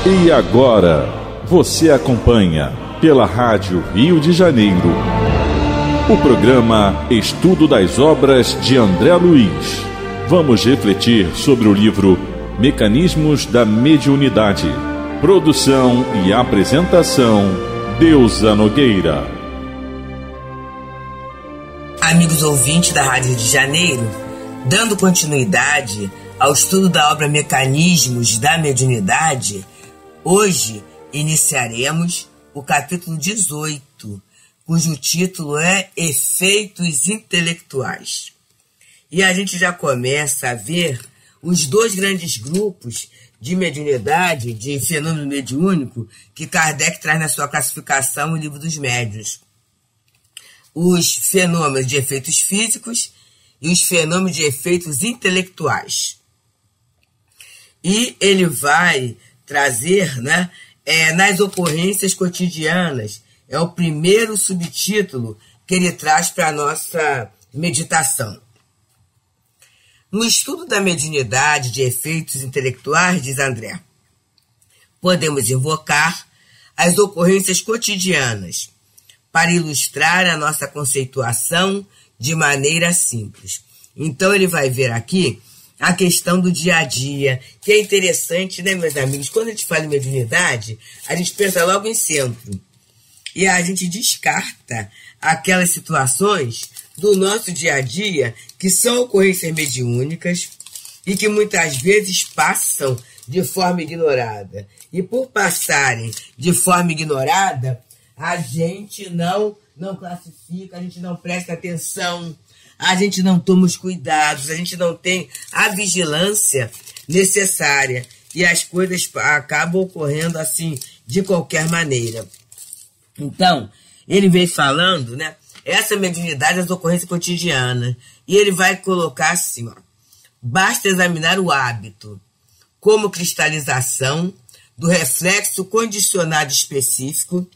E agora, você acompanha pela Rádio Rio de Janeiro o programa Estudo das Obras de André Luiz. Vamos refletir sobre o livro Mecanismos da Mediunidade. Produção e apresentação, Deusa Nogueira. Amigos ouvintes da Rádio Rio de Janeiro, dando continuidade ao estudo da obra Mecanismos da Mediunidade, hoje iniciaremos o capítulo 18, cujo título é Efeitos Intelectuais. E a gente já começa a ver os dois grandes grupos de mediunidade, de fenômeno mediúnico, que Kardec traz na sua classificação no Livro dos Médiuns. Os fenômenos de efeitos físicos e os fenômenos de efeitos intelectuais. E ele vai trazer, nas ocorrências cotidianas, é o primeiro subtítulo que ele traz para a nossa meditação. No estudo da mediunidade de efeitos intelectuais, diz André, podemos invocar as ocorrências cotidianas para ilustrar a nossa conceituação de maneira simples. Então ele vai ver aqui a questão do dia a dia, que é interessante, né, meus amigos? Quando a gente fala em mediunidade, a gente pensa logo em centro. E a gente descarta aquelas situações do nosso dia a dia que são ocorrências mediúnicas e que muitas vezes passam de forma ignorada. E por passarem de forma ignorada, a gente não classifica, a gente não presta atenção, a gente não toma os cuidados, a gente não tem a vigilância necessária e as coisas acabam ocorrendo assim, de qualquer maneira. Então, ele vem falando, essa mediunidade das ocorrências cotidianas, e ele vai colocar assim, basta examinar o hábito como cristalização do reflexo condicionado específico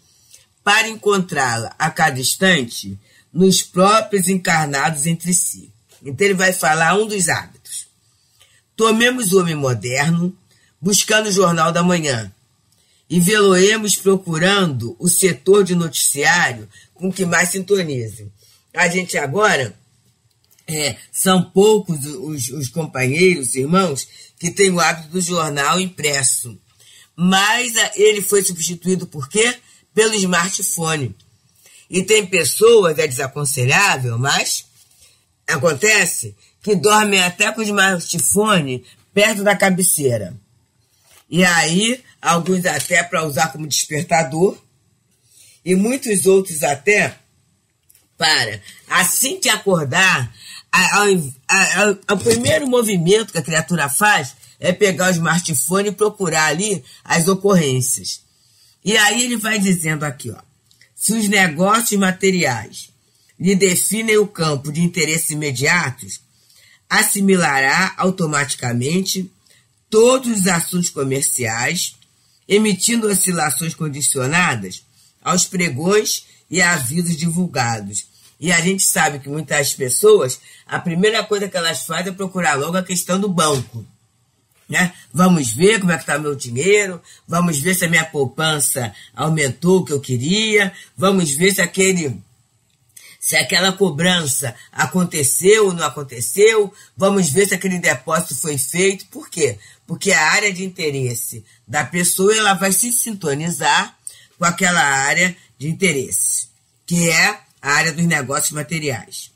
para encontrá-la a cada instante nos próprios encarnados entre si. Então ele vai falar um dos hábitos. Tomemos o homem moderno, buscando o Jornal da Manhã, e vê-lo-emos procurando o setor de noticiário com que mais sintonize. A gente agora, são poucos os companheiros, irmãos, que têm o hábito do jornal impresso. Mas ele foi substituído por quê? Pelo smartphone. E tem pessoas, é desaconselhável, mas acontece que dormem até com o smartphone perto da cabeceira. E aí, alguns até para usar como despertador, e muitos até para, assim que acordar, o primeiro movimento que a criatura faz é pegar o smartphone e procurar ali as ocorrências. E aí ele vai dizendo aqui, se os negócios materiais lhe definem o campo de interesses imediatos, assimilará automaticamente todos os assuntos comerciais, emitindo oscilações condicionadas aos pregões e avisos divulgados. E a gente sabe que muitas pessoas, a primeira coisa que elas fazem é procurar logo a questão do banco. Vamos ver como é que está o meu dinheiro, vamos ver se a minha poupança aumentou o que eu queria, vamos ver se aquela cobrança aconteceu ou não aconteceu, vamos ver se aquele depósito foi feito. Por quê? Porque a área de interesse da pessoa ela vai se sintonizar com aquela área de interesse, que é a área dos negócios materiais.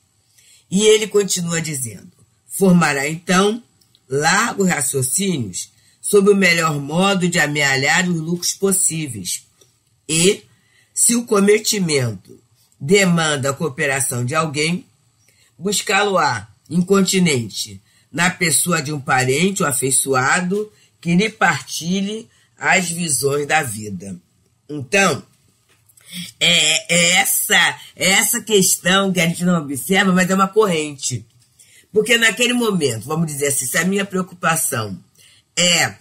E ele continua dizendo, formará então largos raciocínios sobre o melhor modo de amealhar os lucros possíveis e, se o cometimento demanda a cooperação de alguém, buscá-lo-á incontinente na pessoa de um parente ou afeiçoado que lhe partilhe as visões da vida. Então, é essa questão que a gente não observa, mas é uma corrente. Porque naquele momento, vamos dizer assim, se a minha preocupação é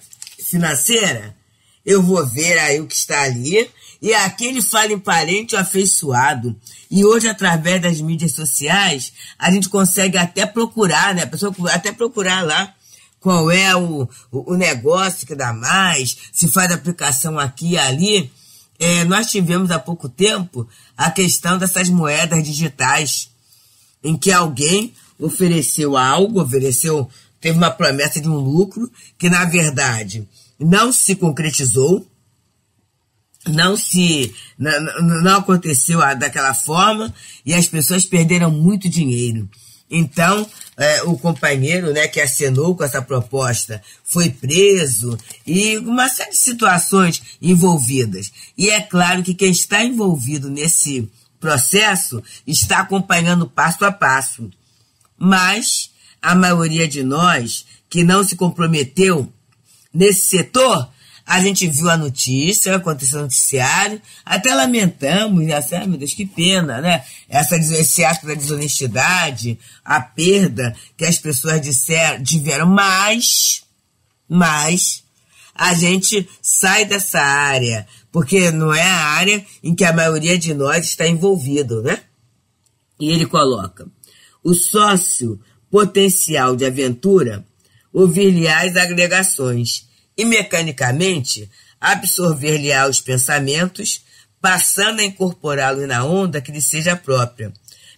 financeira, eu vou ver aí o que está ali, e aqui ele fala em parente ou afeiçoado. E hoje, através das mídias sociais, a gente consegue até procurar, a pessoa até procurar lá qual é o negócio que dá mais, se faz aplicação aqui e ali. Nós tivemos há pouco tempo a questão dessas moedas digitais, em que alguém ofereceu algo, teve uma promessa de um lucro, que na verdade não se concretizou, não aconteceu daquela forma, e as pessoas perderam muito dinheiro. Então, o companheiro, né, que acenou com essa proposta foi preso, e uma série de situações envolvidas. E é claro que quem está envolvido nesse processo está acompanhando passo a passo. Mas a maioria de nós que não se comprometeu nesse setor, a gente viu a notícia, aconteceu no noticiário, até lamentamos, assim, meu Deus, que pena, né? Esse ato da desonestidade, a perda que as pessoas tiveram, mas a gente sai dessa área, porque não é a área em que a maioria de nós está envolvido, né? E ele coloca: o sócio potencial de aventura ouvir-lhe-á as agregações e mecanicamente absorver-lhe-á os pensamentos, passando a incorporá-los na onda que lhe seja própria,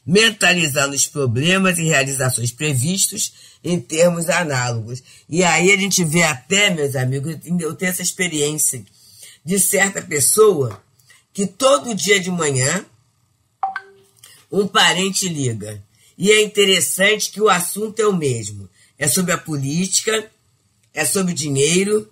mentalizando os problemas e realizações previstos em termos análogos. E aí a gente vê até, meus amigos, eu tenho essa experiência de certa pessoa que todo dia de manhã um parente liga. E é interessante que o assunto é o mesmo. É sobre a política, é sobre dinheiro,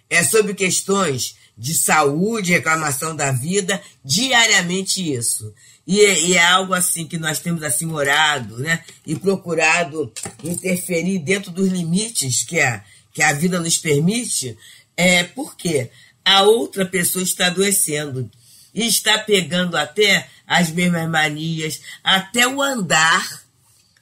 é sobre questões de saúde, reclamação da vida, diariamente isso. E é algo assim que nós temos assim orado, né? E procurado interferir dentro dos limites que a vida nos permite, porque a outra pessoa está adoecendo e está pegando até as mesmas manias, até o andar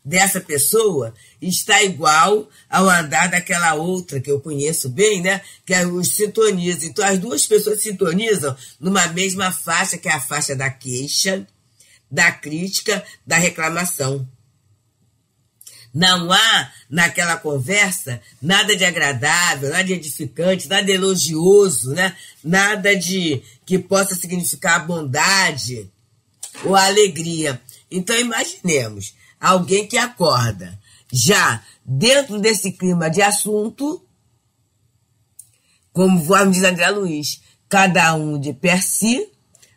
dessa pessoa está igual ao andar daquela outra que eu conheço bem, né? Que os sintoniza. Então as duas pessoas se sintonizam numa mesma faixa, que é a faixa da queixa, da crítica, da reclamação. Não há naquela conversa nada de agradável, nada de edificante, nada de elogioso, né? Nada de que possa significar a bondade ou a alegria. Então imaginemos alguém que acorda já dentro desse clima de assunto, como vamos dizer André Luiz, cada um de per si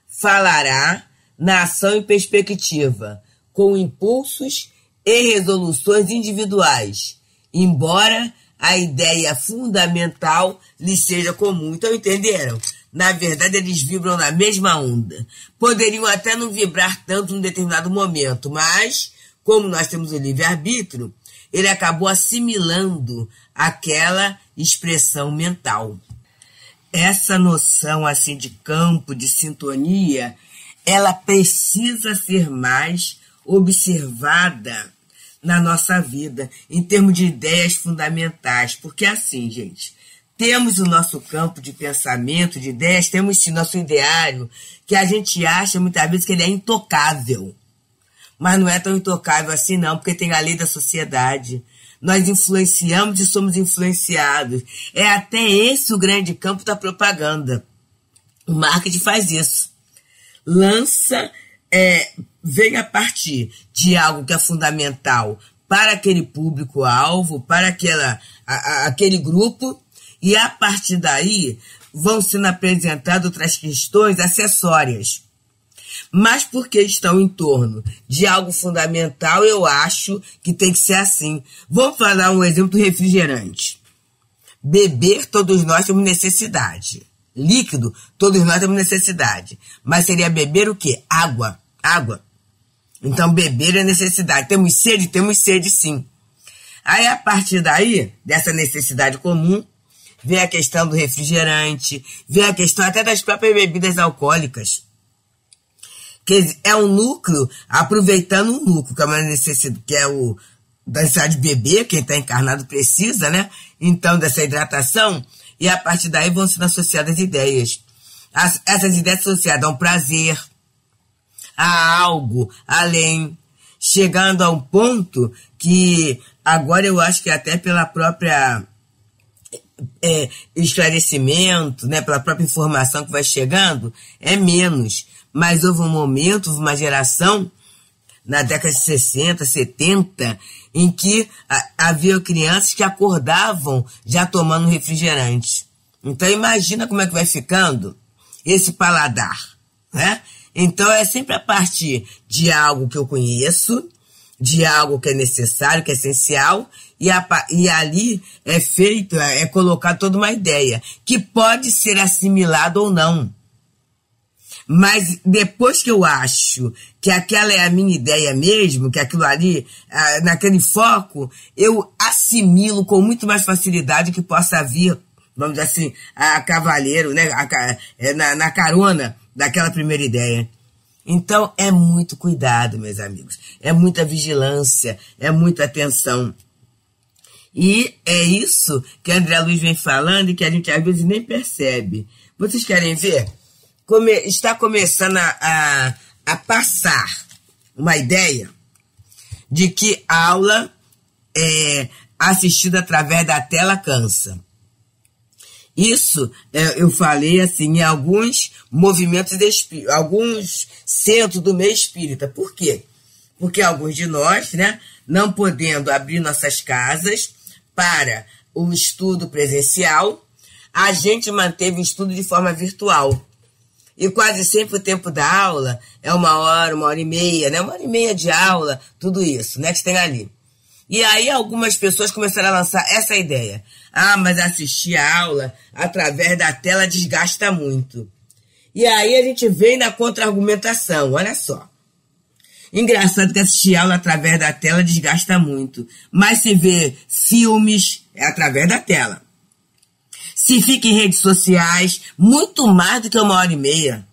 falará na ação e perspectiva, com impulsos e resoluções individuais, embora a ideia fundamental lhe seja comum. Então, entenderam? Na verdade, eles vibram na mesma onda. Poderiam até não vibrar tanto num determinado momento, mas, como nós temos o livre-arbítrio, ele acabou assimilando aquela expressão mental. Essa noção assim de campo, de sintonia, ela precisa ser mais observada na nossa vida, em termos de ideias fundamentais. Porque assim, gente, temos o nosso campo de pensamento, de ideias, temos sim nosso ideário, que a gente acha muitas vezes que ele é intocável. Mas não é tão intocável assim não, porque tem a lei da sociedade. Nós influenciamos e somos influenciados. É até esse o grande campo da propaganda. O marketing faz isso. Lança, vem a partir de algo que é fundamental para aquele público-alvo, para aquele grupo, e a partir daí vão sendo apresentadas outras questões acessórias. Mas porque estão em torno de algo fundamental, eu acho que tem que ser assim. Vamos falar um exemplo do refrigerante. Beber, todos nós temos necessidade. Líquido, todos nós temos necessidade. Mas seria beber o quê? Água. Água. Então, beber é necessidade. Temos sede sim. Aí, a partir daí, dessa necessidade comum, vem a questão do refrigerante, vem a questão até das próprias bebidas alcoólicas. Que é um núcleo, aproveitando um núcleo, que é uma necessidade, que é da necessidade de beber, quem está encarnado precisa, né? Então, dessa hidratação, e a partir daí vão sendo associadas ideias. Essas ideias associadas a um prazer, a algo além, chegando a um ponto que Agora eu acho que até pela própria esclarecimento, né, pela própria informação que vai chegando, é menos. Mas houve um momento, houve uma geração, na década de 60, 70, em que havia crianças que acordavam já tomando refrigerante. Então imagina como é que vai ficando esse paladar, né? Então é sempre a partir de algo que eu conheço, de algo que é necessário, que é essencial, e ali é feito, é colocado toda uma ideia, que pode ser assimilado ou não. Mas depois que eu acho que aquela é a minha ideia mesmo, que aquilo ali, naquele foco, eu assimilo com muito mais facilidade que possa vir, vamos dizer assim, a cavaleiro, né, na carona daquela primeira ideia. Então é muito cuidado, meus amigos, é muita vigilância, é muita atenção. E é isso que André Luiz vem falando e que a gente às vezes nem percebe. Vocês querem ver? Está começando a passar uma ideia de que aula assistida através da tela cansa. Isso eu falei assim em alguns movimentos alguns centros do meio espírita. Por quê? Porque alguns de nós, né, não podendo abrir nossas casas para o estudo presencial, a gente manteve o estudo de forma virtual. E quase sempre o tempo da aula é 1 hora, 1h30, né? 1h30 de aula, tudo isso, né? Que tem ali. E aí algumas pessoas começaram a lançar essa ideia. Mas assistir a aula através da tela desgasta muito. E aí a gente vem na contra-argumentação, olha só. Engraçado que assistir aula através da tela desgasta muito. Mas se vê filmes, é através da tela. Se fica em redes sociais, muito mais do que 1h30.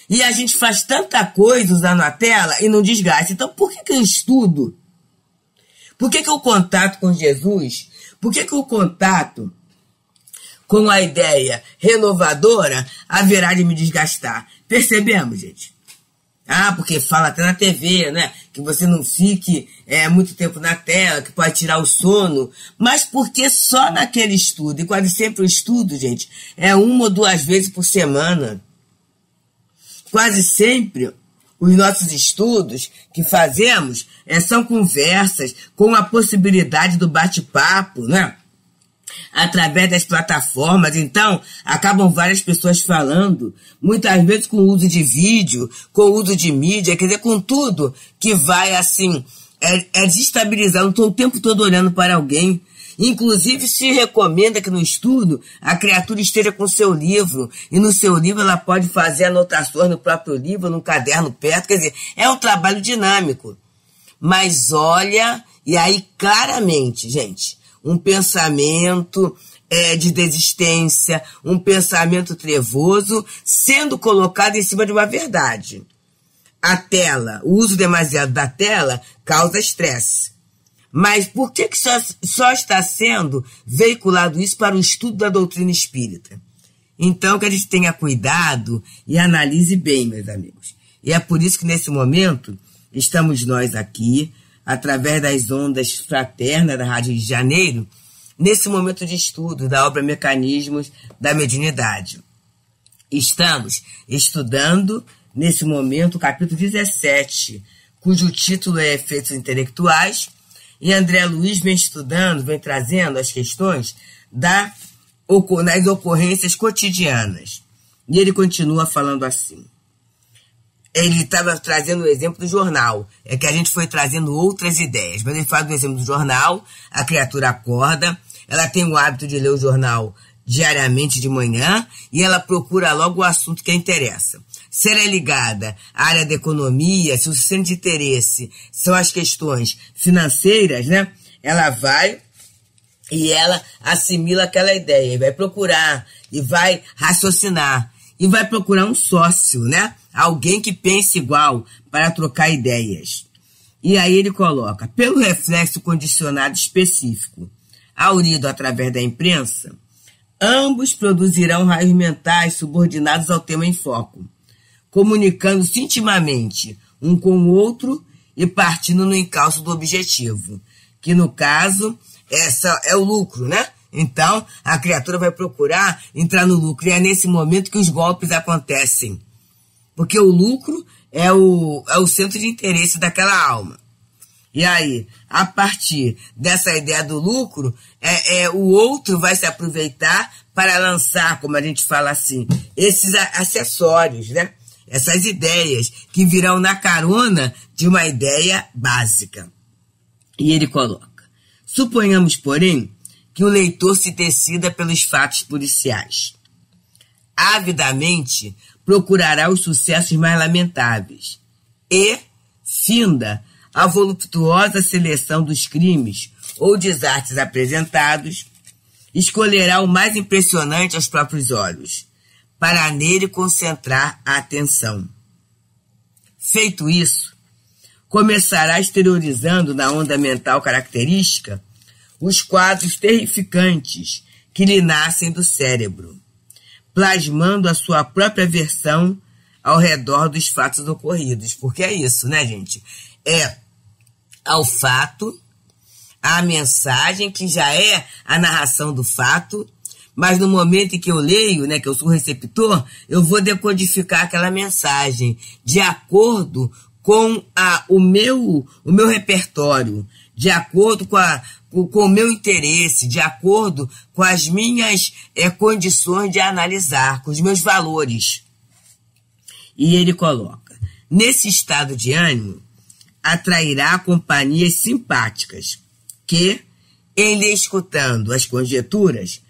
E a gente faz tanta coisa usando a tela e não desgasta. Então, por que eu estudo? Por que o contato com Jesus, por que o contato com a ideia renovadora haverá de me desgastar? Percebemos, gente? Porque fala até na TV, né? Que você não fique muito tempo na tela, que pode tirar o sono. Mas porque só naquele estudo, e quase sempre o estudo, gente, é 1 ou 2 vezes por semana. Quase sempre os nossos estudos que fazemos são conversas com a possibilidade do bate-papo, né? Através das plataformas. Então, acabam várias pessoas falando, muitas vezes com o uso de vídeo, com o uso de mídia, quer dizer, com tudo que vai, assim, desestabilizando. Estou o tempo todo olhando para alguém. Inclusive, se recomenda que no estudo a criatura esteja com seu livro, e no seu livro ela pode fazer anotações no próprio livro, num caderno perto, quer dizer, é um trabalho dinâmico. Mas olha, e aí claramente, gente, um pensamento de desistência, um pensamento trevoso sendo colocado em cima de uma verdade. A tela, o uso demasiado da tela causa estresse. Mas por que só está sendo veiculado isso para o estudo da doutrina espírita? Então que a gente tenha cuidado e analise bem, meus amigos. E é por isso que nesse momento estamos nós aqui, através das ondas fraternas da Rádio de Janeiro, nesse momento de estudo da obra Mecanismos da Mediunidade. Estamos estudando, nesse momento, o capítulo 17, cujo título é Efeitos Intelectuais, e André Luiz vem estudando, vem trazendo as questões das ocorrências cotidianas. E ele continua falando assim. Ele estava trazendo o exemplo do jornal. É que a gente foi trazendo outras ideias. Mas ele fala do exemplo do jornal. A criatura acorda. Ela tem o hábito de ler o jornal diariamente de manhã. E ela procura logo o assunto que a interessa. Se ela é ligada à área da economia, se o centro de interesse são as questões financeiras, né? Ela vai e ela assimila aquela ideia. E vai procurar. E vai raciocinar. E vai procurar um sócio, né? Alguém que pense igual para trocar ideias. E aí ele coloca, pelo reflexo condicionado específico, aurido através da imprensa, ambos produzirão raios mentais subordinados ao tema em foco, comunicando-se intimamente um com o outro e partindo no encalço do objetivo. que no caso é o lucro, né? Então, a criatura vai procurar entrar no lucro. E é nesse momento que os golpes acontecem. Porque o lucro é o centro de interesse daquela alma. E aí, a partir dessa ideia do lucro, o outro vai se aproveitar para lançar, como a gente fala assim, esses acessórios, né? Essas ideias que virão na carona de uma ideia básica. E ele coloca: suponhamos, porém, que o leitor se decida pelos fatos policiais. Avidamente procurará os sucessos mais lamentáveis e, finda a voluptuosa seleção dos crimes ou desastres apresentados, escolherá o mais impressionante aos próprios olhos, para nele concentrar a atenção. Feito isso, começará exteriorizando na onda mental característica os quadros terrificantes que lhe nascem do cérebro, plasmando a sua própria versão ao redor dos fatos ocorridos. Porque é isso, né, gente? É ao fato, a mensagem, que já é a narração do fato, mas no momento em que eu leio, né, que eu sou o receptor, eu vou decodificar aquela mensagem de acordo com o meu repertório, de acordo com o meu interesse, de acordo com as minhas condições de analisar, com os meus valores. E ele coloca: nesse estado de ânimo, atrairá companhias simpáticas que, em lhe escutando as conjecturas,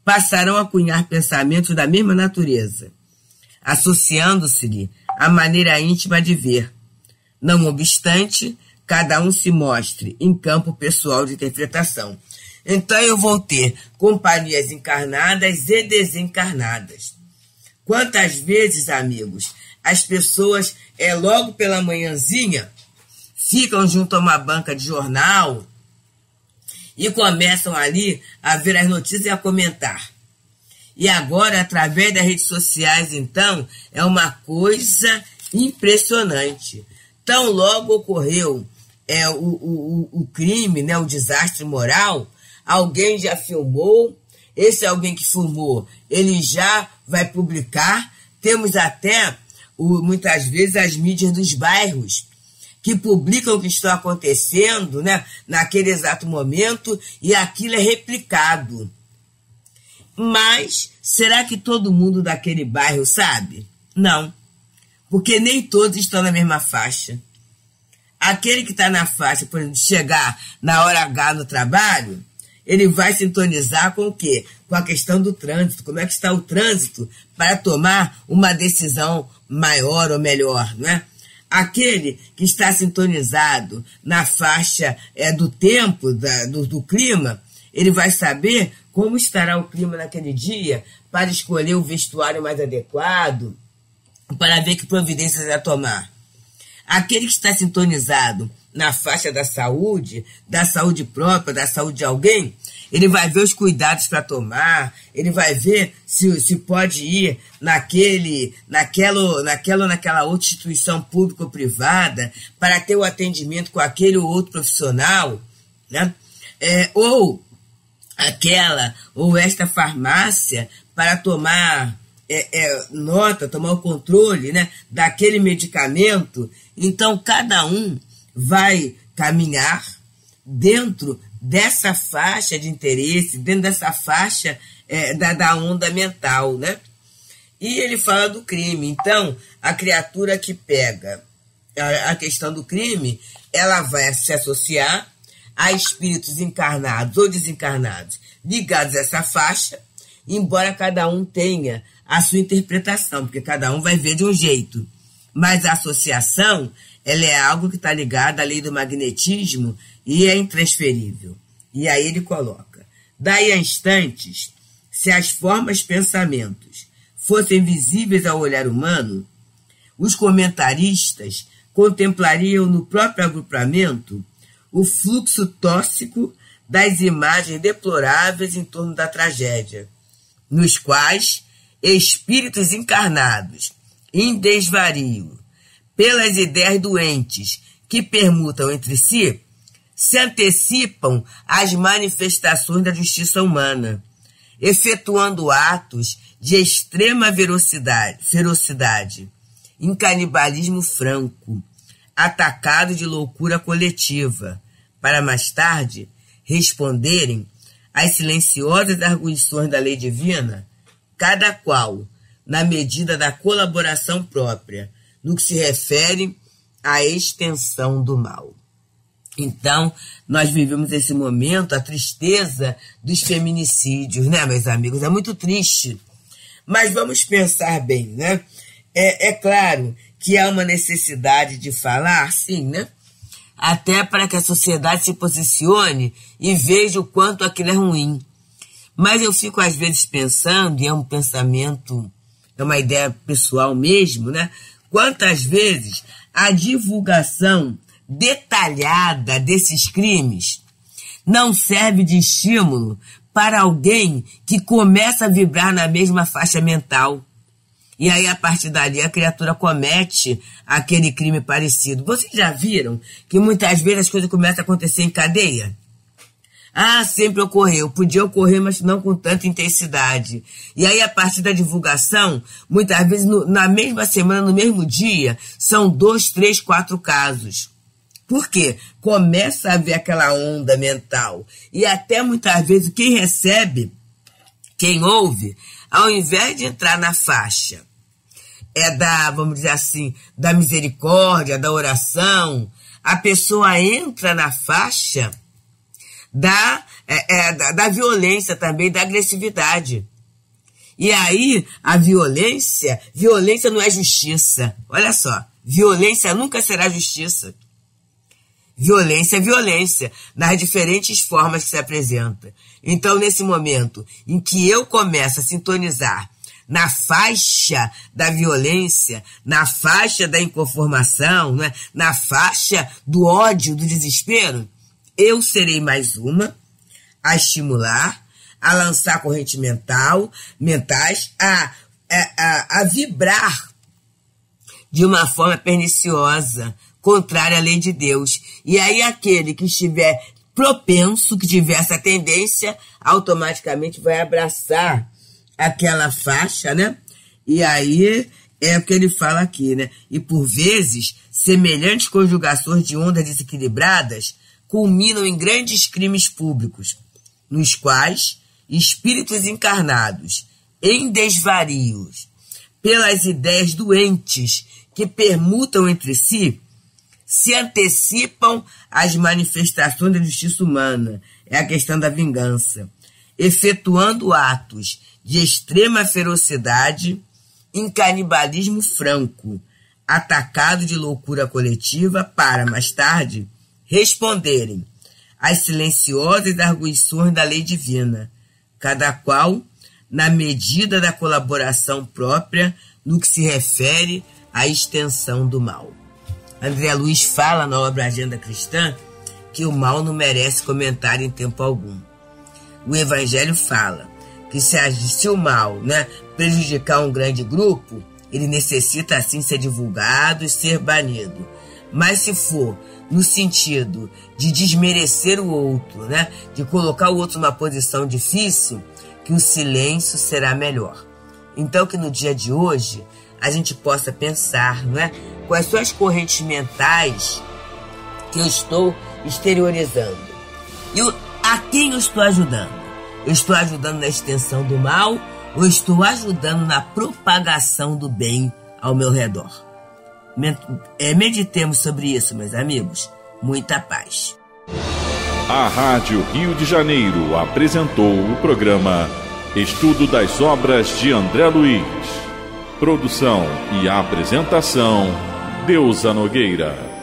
passarão a cunhar pensamentos da mesma natureza, associando-se-lhe a maneira íntima de ver. Não obstante, cada um se mostre em campo pessoal de interpretação. Então eu vou ter companhias encarnadas e desencarnadas. Quantas vezes, amigos, as pessoas, logo pela manhãzinha, ficam junto a uma banca de jornal e começam ali a ver as notícias e a comentar. E agora, através das redes sociais, então, é uma coisa impressionante. Tão logo ocorreu o crime, né, o desastre moral, alguém já filmou, esse alguém que filmou, ele já vai publicar. Temos até, muitas vezes, as mídias dos bairros, que publicam o que está acontecendo, né, naquele exato momento, e aquilo é replicado. Mas, será que todo mundo daquele bairro sabe? Não, porque nem todos estão na mesma faixa. Aquele que está na faixa, por exemplo, de chegar na hora H no trabalho, ele vai sintonizar com o quê? Com a questão do trânsito. Como é que está o trânsito para tomar uma decisão maior ou melhor, não é? Aquele que está sintonizado na faixa do tempo, do clima, ele vai saber como estará o clima naquele dia para escolher o vestuário mais adequado, para ver que providências vai tomar. Aquele que está sintonizado na faixa da saúde própria, da saúde de alguém, ele vai ver os cuidados para tomar, ele vai ver se pode ir naquela outra instituição pública ou privada para ter o atendimento com aquele ou outro profissional, né? Ou esta farmácia para tomar nota, tomar o controle, né, daquele medicamento. Então, cada um vai caminhar dentro dessa faixa de interesse, dentro dessa faixa da onda mental, né? E ele fala do crime. Então, a criatura que pega a questão do crime, ela vai se associar a espíritos encarnados ou desencarnados ligados a essa faixa, embora cada um tenha a sua interpretação, porque cada um vai ver de um jeito. Mas a associação, ela é algo que está ligado à lei do magnetismo e é intransferível. E aí ele coloca: daí a instantes, se as formas pensamentos fossem visíveis ao olhar humano, os comentaristas contemplariam no próprio agrupamento o fluxo tóxico das imagens deploráveis em torno da tragédia, nos quais espíritos encarnados, em desvario, pelas ideias doentes que permutam entre si, se antecipam às manifestações da justiça humana, efetuando atos de extrema ferocidade, em canibalismo franco, atacado de loucura coletiva, para mais tarde responderem às silenciosas arguições da lei divina, cada qual na medida da colaboração própria, no que se refere à extensão do mal. Então, nós vivemos esse momento, a tristeza dos feminicídios, né, meus amigos? É muito triste. Mas vamos pensar bem, né? É claro que há uma necessidade de falar, sim, né? Até para que a sociedade se posicione e veja o quanto aquilo é ruim. Mas eu fico às vezes pensando, e é um pensamento, é uma ideia pessoal mesmo, né? Quantas vezes a divulgação detalhada desses crimes não serve de estímulo para alguém que começa a vibrar na mesma faixa mental. E aí, a partir dali, a criatura comete aquele crime parecido. Vocês já viram que muitas vezes as coisas começam a acontecer em cadeia? Ah, sempre ocorreu. Podia ocorrer, mas não com tanta intensidade. E aí, a partir da divulgação, muitas vezes, na mesma semana, no mesmo dia, são 2, 3, 4 casos. Por quê? Começa a haver aquela onda mental. E até, muitas vezes, quem recebe, quem ouve, ao invés de entrar na faixa, vamos dizer assim, da misericórdia, da oração, a pessoa entra na faixa da violência também, da agressividade. E aí, a violência não é justiça. Olha só, violência nunca será justiça. Violência é violência, nas diferentes formas que se apresenta. Então, nesse momento em que eu começo a sintonizar na faixa da violência, na faixa da inconformação, né, na faixa do ódio, do desespero, eu serei mais uma a estimular, a lançar correntes mentais, a vibrar de uma forma perniciosa, contrária à lei de Deus. E aí aquele que estiver propenso, que tiver essa tendência, automaticamente vai abraçar aquela faixa, né? E aí é o que ele fala aqui, né? E por vezes, semelhantes conjugações de ondas desequilibradas culminam em grandes crimes públicos, nos quais espíritos encarnados, em desvarios, pelas ideias doentes que permutam entre si, se antecipam às manifestações da justiça humana, é a questão da vingança, efetuando atos de extrema ferocidade em canibalismo franco, atacado de loucura coletiva para, mais tarde, responderem às silenciosas arguições da lei divina, cada qual na medida da colaboração própria no que se refere à extensão do mal. André Luiz fala na obra Agenda Cristã que o mal não merece comentário em tempo algum. O Evangelho fala que se o mal, né, prejudicar um grande grupo, ele necessita assim ser divulgado e ser banido. Mas se for no sentido de desmerecer o outro, né, de colocar o outro numa posição difícil, que o silêncio será melhor. Então que no dia de hoje a gente possa pensar, não é, quais são as correntes mentais que eu estou exteriorizando. E a quem eu estou ajudando? Eu estou ajudando na extensão do mal ou estou ajudando na propagação do bem ao meu redor? Meditemos sobre isso, meus amigos. Muita paz. A Rádio Rio de Janeiro apresentou o programa Estudo das Obras de André Luiz. Produção e apresentação, Deusa Nogueira.